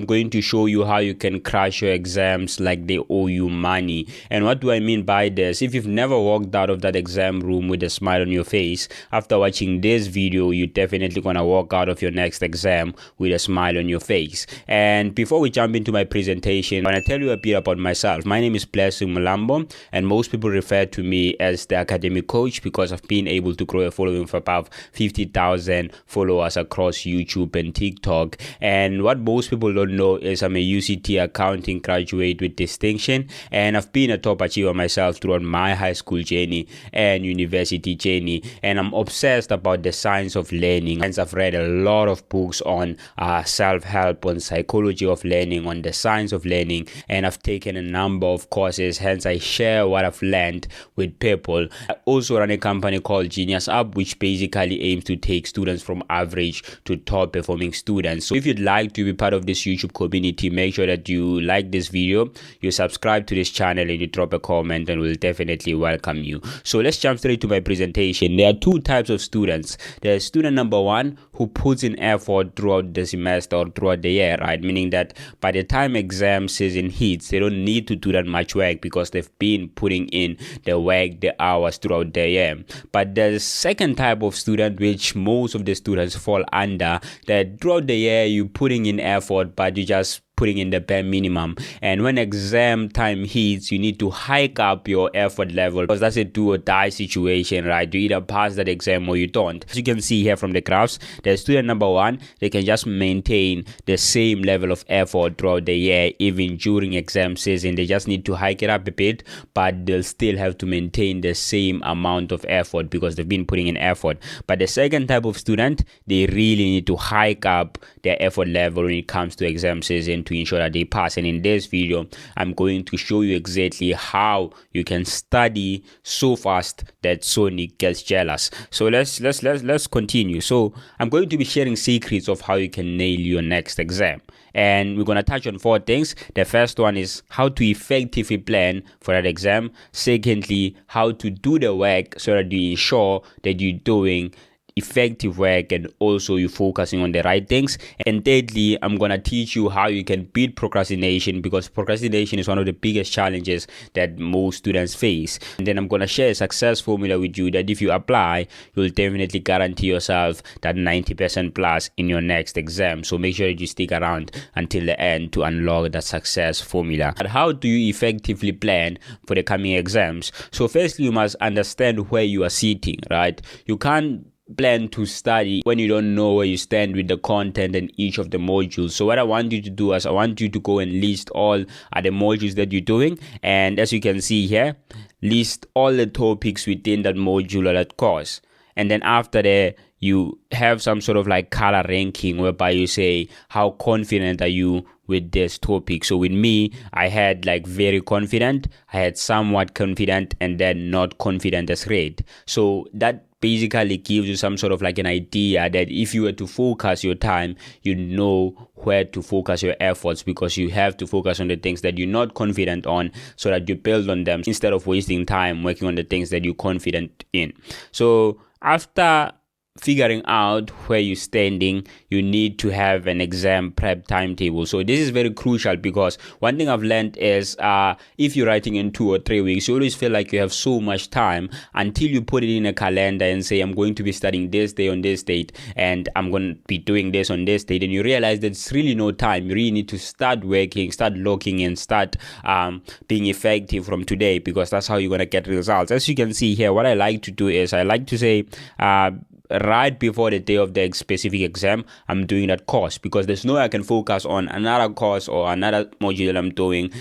I'm going to show you how you can crash your exams like they owe you money. And what do I mean by this? If you've never walked out of that exam room with a smile on your face, after watching this video, you're definitely gonna walk out of your next exam with a smile on your face. And before we jump into my presentation, I'm gonna tell you a bit about myself. My name is Blessing Mulambo, and most people refer to me as the academic coach because I've been able to grow a following of about 50,000 followers across YouTube and TikTok. And what most people don't know is I'm a UCT accounting graduate with distinction, and I've been a top achiever myself throughout my high school journey and university journey. And I'm obsessed about the science of learning. Hence, I've read a lot of books on self-help, on psychology of learning, on the science of learning, and I've taken a number of courses. Hence, I share what I've learned with people. I also run a company called Genius Up, which basically aims to take students from average to top performing students. So if you'd like to be part of this YouTube community, make sure that you like this video, you subscribe to this channel, and you drop a comment, and we'll definitely welcome you. So let's jump straight to my presentation. There are two types of students. There's student number one who puts in effort throughout the semester or throughout the year, right? Meaning that by the time exam season hits, they don't need to do that much work because they've been putting in the work, the hours throughout the year. But the second type of student, which most of the students fall under, that throughout the year you putting in effort, but you just putting in the bare minimum, and when exam time hits, you need to hike up your effort level because that's a do or die situation, right? You either pass that exam or you don't. As you can see here from the graphs, the student number one, they can just maintain the same level of effort throughout the year. Even during exam season, they just need to hike it up a bit, but they'll still have to maintain the same amount of effort because they've been putting in effort. But the second type of student, they really need to hike up their effort level when it comes to exam season to ensure that they pass. And in this video, I'm going to show you exactly how you can study so fast that Sonic gets jealous. So let's continue. So I'm going to be sharing secrets of how you can nail your next exam, and we're going to touch on four things. The first one is how to effectively plan for that exam. Secondly, how to do the work so that you ensure that you're doing effective work and also you focusing on the right things. And thirdly, I'm gonna teach you how you can beat procrastination, because procrastination is one of the biggest challenges that most students face. And then I'm gonna share a success formula with you that if you apply, you'll definitely guarantee yourself that 90% plus in your next exam. So make sure that you stick around until the end to unlock that success formula. But how do you effectively plan for the coming exams? So firstly, you must understand where you are sitting, right? You can't plan to study when you don't know where you stand with the content and each of the modules. So what I want you to do is I want you to go and list all the modules that you're doing, and as you can see here, list all the topics within that module or that course. And then after that, you have some sort of like color ranking whereby you say how confident are you with this topic. So with me, I had like very confident, I had somewhat confident, and then not confident as red. So that basically gives you some sort of like an idea that if you were to focus your time, you know where to focus your efforts, because you have to focus on the things that you're not confident on so that you build on them instead of wasting time working on the things that you're confident in. So after figuring out where you're standing, you need to have an exam prep timetable. So this is very crucial, because one thing I've learned is if you're writing in 2 or 3 weeks, you always feel like you have so much time until you put it in a calendar and say, I'm going to be studying this day on this date, and I'm going to be doing this on this date, and you realize that it's really no time. You really need to start working, start locking in, start being effective from today, because that's how you're going to get results. As you can see here, what I like to do is I like to say right before the day of the specific exam, I'm doing that course, because there's no way I can focus on another course or another module that I'm doing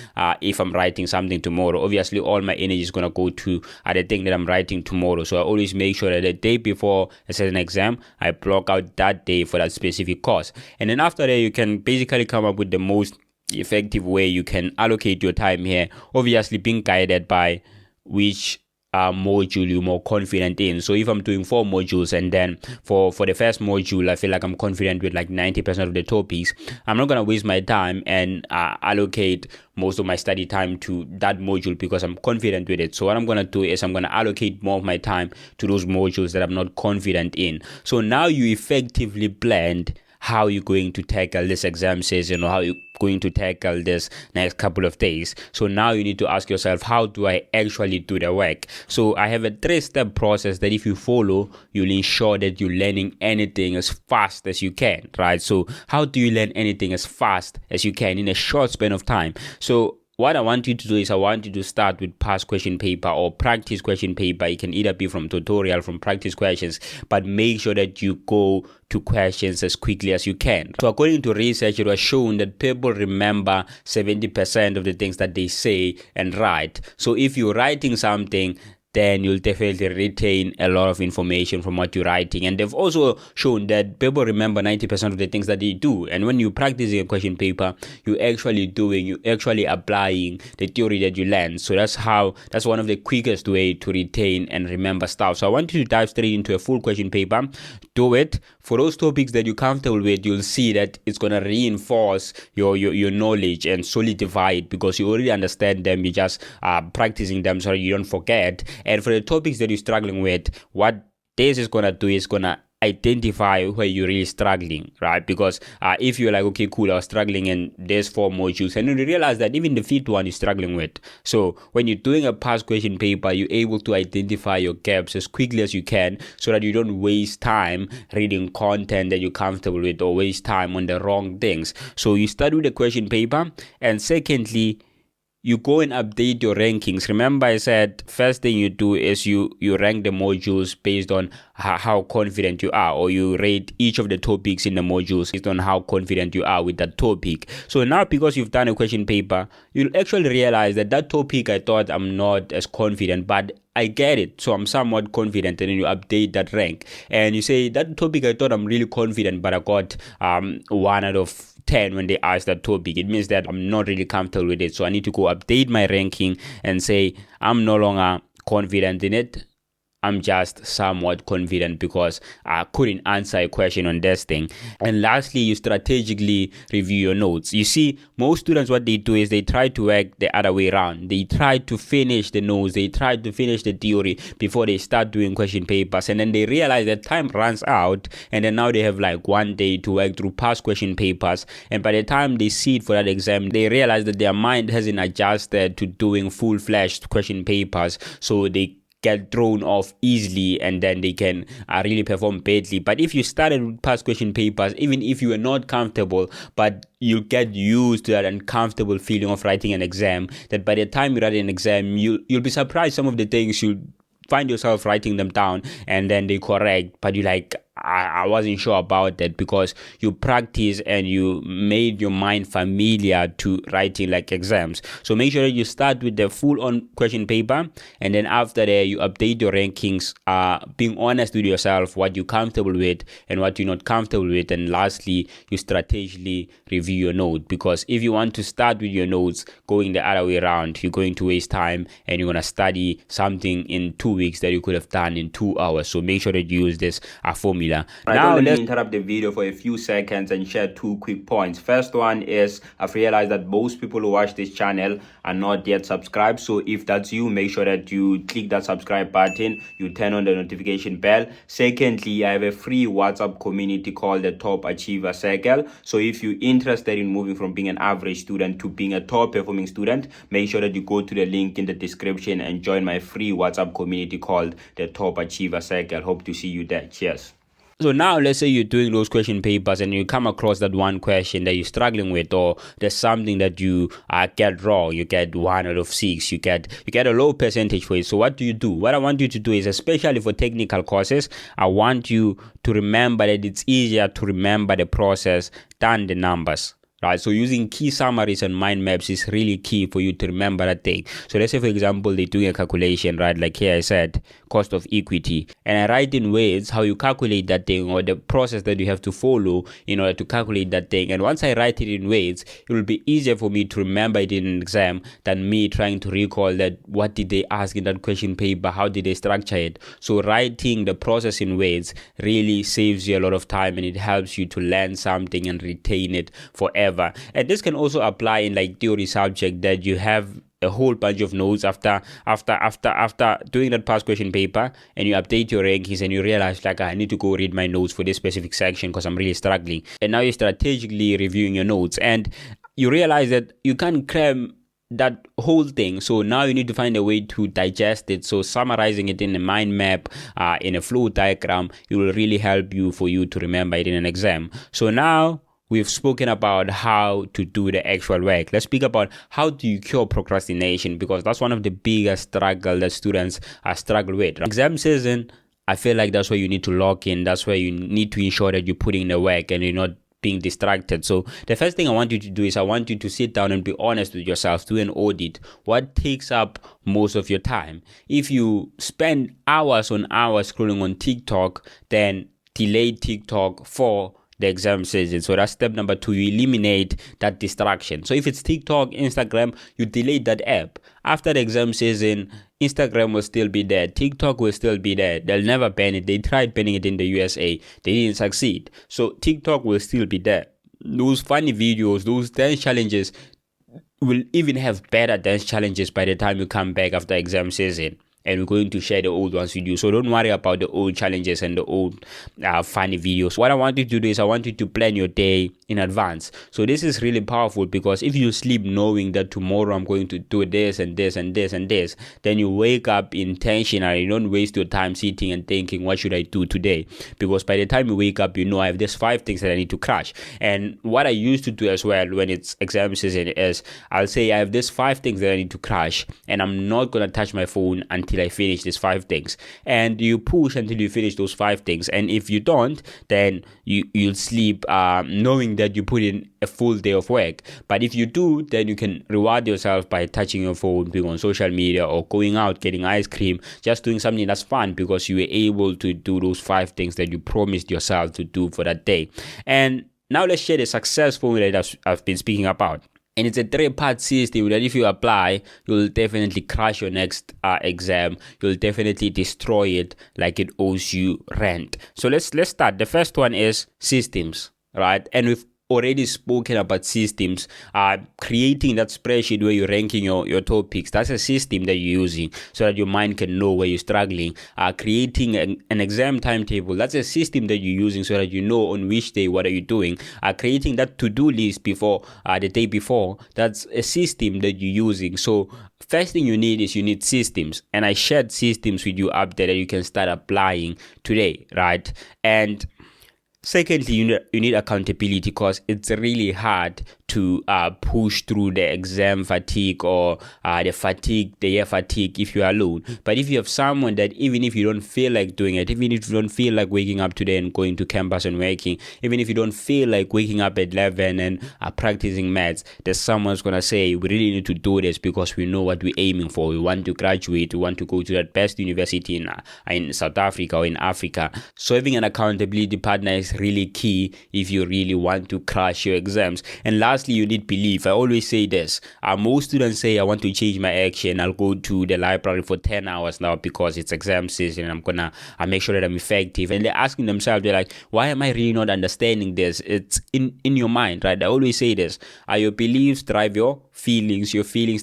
if I'm writing something tomorrow. Obviously, all my energy is going to go to the thing that I'm writing tomorrow. So I always make sure that the day before a certain exam, I block out that day for that specific course. And then after that, you can basically come up with the most effective way you can allocate your time here, obviously being guided by which module you're more confident in. So if I'm doing 4 modules, and then for the first module I feel like I'm confident with like 90% of the topics, I'm not gonna waste my time and allocate most of my study time to that module because I'm confident with it. So what I'm gonna do is I'm gonna allocate more of my time to those modules that I'm not confident in. So now you effectively blend how you're going to tackle this exam season or how you're going to tackle this next couple of days. So now you need to ask yourself, how do I actually do the work? So I have a 3-step process that if you follow, you'll ensure that you're learning anything as fast as you can, right? So how do you learn anything as fast as you can in a short span of time? So what I want you to do is I want you to start with past question paper or practice question paper. It can either be from tutorial, from practice questions, but make sure that you go to questions as quickly as you can. So according to research, it was shown that people remember 70% of the things that they say and write. So if you're writing something, then you'll definitely retain a lot of information from what you're writing. And they've also shown that people remember 90% of the things that they do. And when you're practicing a question paper, you're actually applying the theory that you learn. So that's one of the quickest way to retain and remember stuff. So I want you to dive straight into a full question paper. Do it. For those topics that you're comfortable with, you'll see that it's going to reinforce your knowledge and solidify it because you already understand them. You just practicing them so you don't forget. And for the topics that you're struggling with, what this is going to do is going to identify where you're really struggling, right? Because if you're like, okay, cool, I was struggling in there's 4 modules, and then you realize that even the 5th one you're struggling with. So when you're doing a past question paper, you're able to identify your gaps as quickly as you can so that you don't waste time reading content that you're comfortable with or waste time on the wrong things. So you start with the question paper, and secondly, you go and update your rankings. Remember I said first thing you do is you rank the modules based on how confident you are, or you rate each of the topics in the modules based on how confident you are with that topic. So now because you've done a question paper, you'll actually realize that topic I thought I'm not as confident, but I get it, so I'm somewhat confident, and then you update that rank and you say that topic I thought I'm really confident, but I got 1 out of 10 when they ask that topic. It means that I'm not really comfortable with it, so I need to go update my ranking and say I'm no longer confident in it. I'm just somewhat confident because I couldn't answer a question on this thing. And lastly, you strategically review your notes. You see, most students, what they do is they try to work the other way around. They try to finish the notes, they try to finish the theory before they start doing question papers, and then they realize that time runs out, and then now they have like 1 day to work through past question papers, and by the time they sit for that exam, they realize that their mind hasn't adjusted to doing full-fledged question papers, so they get thrown off easily, and then they can really perform badly. But if you started with past question papers, even if you are not comfortable, but you get used to that uncomfortable feeling of writing an exam, that by the time you write an exam, you'll be surprised some of the things you'll find yourself writing them down and then they correct, but you're like, I wasn't sure about that, because you practice and you made your mind familiar to writing like exams. So make sure that you start with the full on question paper, and then after that you update your rankings, being honest with yourself, what you're comfortable with and what you're not comfortable with. And lastly, you strategically review your note, because if you want to start with your notes going the other way around, you're going to waste time and you're going to study something in 2 weeks that you could have done in 2 hours. So make sure that you use this formula. Now let me interrupt the video for a few seconds and share 2 quick points. First one is, I've realized that most people who watch this channel are not yet subscribed. So if that's you, make sure that you click that subscribe button, you turn on the notification bell. Secondly, I have a free WhatsApp community called the Top Achiever Circle. So if you're interested in moving from being an average student to being a top performing student, make sure that you go to the link in the description and join my free WhatsApp community called the Top Achiever Circle. Hope to see you there. Cheers. So now let's say you're doing those question papers and you come across that one question that you're struggling with, or there's something that you get wrong. You get 1 out of 6. You get a low percentage for it. So what do you do? What I want you to do is, especially for technical courses, I want you to remember that it's easier to remember the process than the numbers. Right, so using key summaries and mind maps is really key for you to remember that thing. So let's say, for example, they're doing a calculation, right? Like here I said, cost of equity, and I write in words how you calculate that thing, or the process that you have to follow in order to calculate that thing. And once I write it in words, it will be easier for me to remember it in an exam than me trying to recall that what did they ask in that question paper, how did they structure it. So writing the process in words really saves you a lot of time, and it helps you to learn something and retain it forever. And this can also apply in like theory subject that you have a whole bunch of notes after doing that past question paper, and you update your rankings and you realize like, I need to go read my notes for this specific section because I'm really struggling. And now you're strategically reviewing your notes and you realize that you can't cram that whole thing. So now you need to find a way to digest it. So summarizing it in a mind map, in a flow diagram, it will really help you for you to remember it in an exam. So now we've spoken about how to do the actual work. Let's speak about how do you cure procrastination, because that's one of the biggest struggles that students struggle with. Exam season, I feel like that's where you need to lock in. That's where you need to ensure that you put in the work and you're not being distracted. So the first thing I want you to do is I want you to sit down and be honest with yourself, do an audit. What takes up most of your time? If you spend hours on hours scrolling on TikTok, then delay TikTok for the exam season. So that's step number 2. You eliminate that distraction. So if it's TikTok, Instagram, you delete that app. After the exam season, Instagram will still be there. TikTok will still be there. They'll never ban it. They tried banning it in the USA. They didn't succeed. So TikTok will still be there. Those funny videos, those dance challenges will even have better dance challenges by the time you come back after exam season. And we're going to share the old ones with you. So don't worry about the old challenges and the old funny videos. What I want you to do is I want you to plan your day in advance. So this is really powerful, because if you sleep knowing that tomorrow I'm going to do this and this and this and this, then you wake up intentionally. You don't waste your time sitting and thinking, what should I do today? Because by the time you wake up, you know I have these 5 things that I need to crash. And what I used to do as well when it's exam season is I'll say I have these 5 things that I need to crash, and I'm not going to touch my phone until I finish these 5 things. And you push until you finish those 5 things. And if you don't, then you'll sleep knowing that you put in a full day of work. But if you do, then you can reward yourself by touching your phone, being on social media, or going out, getting ice cream, just doing something that's fun, because you were able to do those 5 things that you promised yourself to do for that day. And now let's share the success formula that I've been speaking about. And it's a 3-part system that if you apply, you'll definitely crash your next exam. You'll definitely destroy it like it owes you rent. So let's start. The first one is systems, right? And we've already spoken about systems. Creating that spreadsheet where you're ranking your topics, that's a system that you're using so that your mind can know where you're struggling. Creating an exam timetable, that's a system that you're using so that you know on which day what are you doing. Creating that to-do list before the day before, that's a system that you're using. So first thing you need is you need systems, and I shared systems with you up there that you can start applying today, right? And secondly, you need accountability, because it's really hard to push through the exam fatigue or the year fatigue if you're alone. But if you have someone that, even if you don't feel like doing it, even if you don't feel like waking up today and going to campus and working, even if you don't feel like waking up at 11 and practicing maths, there's someone's gonna say, we really need to do this because we know what we're aiming for. We want to graduate, we want to go to that best university in South Africa or in Africa. So having an accountability partner is really key if you really want to crash your exams. And lastly, you need belief. I always say this. Most students say, I want to change my action. I'll go to the library for 10 hours now because it's exam season and I'm gonna make sure that I'm effective. And they're asking themselves, they're like, why am I really not understanding this? It's in your mind, right? I always say this. Your beliefs drive your feelings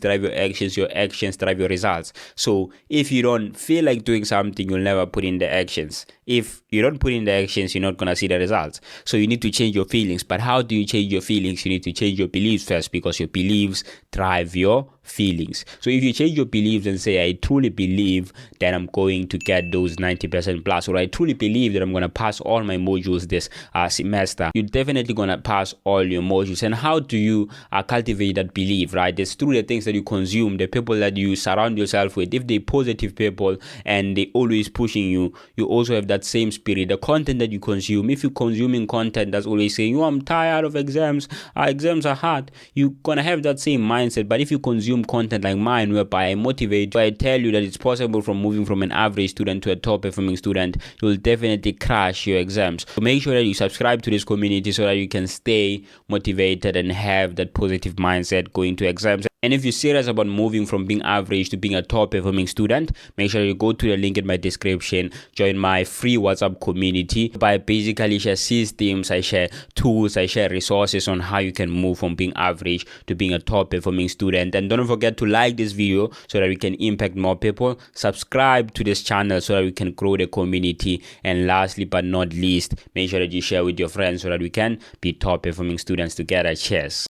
drive your actions drive your results. So if you don't feel like doing something, you'll never put in the actions. If you don't put in the actions, you're not going to see the results. So you need to change your feelings. But how do you change your feelings? You need to change your beliefs first, because your beliefs drive your feelings. So if you change your beliefs and say, I truly believe that I'm going to get those 90% plus, or I truly believe that I'm going to pass all my modules this semester, you're definitely going to pass all your modules. And how do you cultivate that belief, right? It's through the things that you consume, the people that you surround yourself with. If they're positive people and they always pushing you, you also have that same spirit. The content that you consume, if you're consuming content that's always saying, I'm tired of exams, exams are hard, you're going to have that same mindset. But if you consume content like mine, whereby I motivate you, I tell you that it's possible from moving from an average student to a top performing student, you'll definitely crash your exams. So make sure that you subscribe to this community so that you can stay motivated and have that positive mindset going to exams. And if you're serious about moving from being average to being a top performing student, make sure you go to the link in my description, join my free WhatsApp community. I basically share systems, I share tools, I share resources on how you can move from being average to being a top performing student. And don't forget to like this video so that we can impact more people. Subscribe to this channel so that we can grow the community. And lastly but not least, make sure that you share with your friends so that we can be top performing students together. Cheers.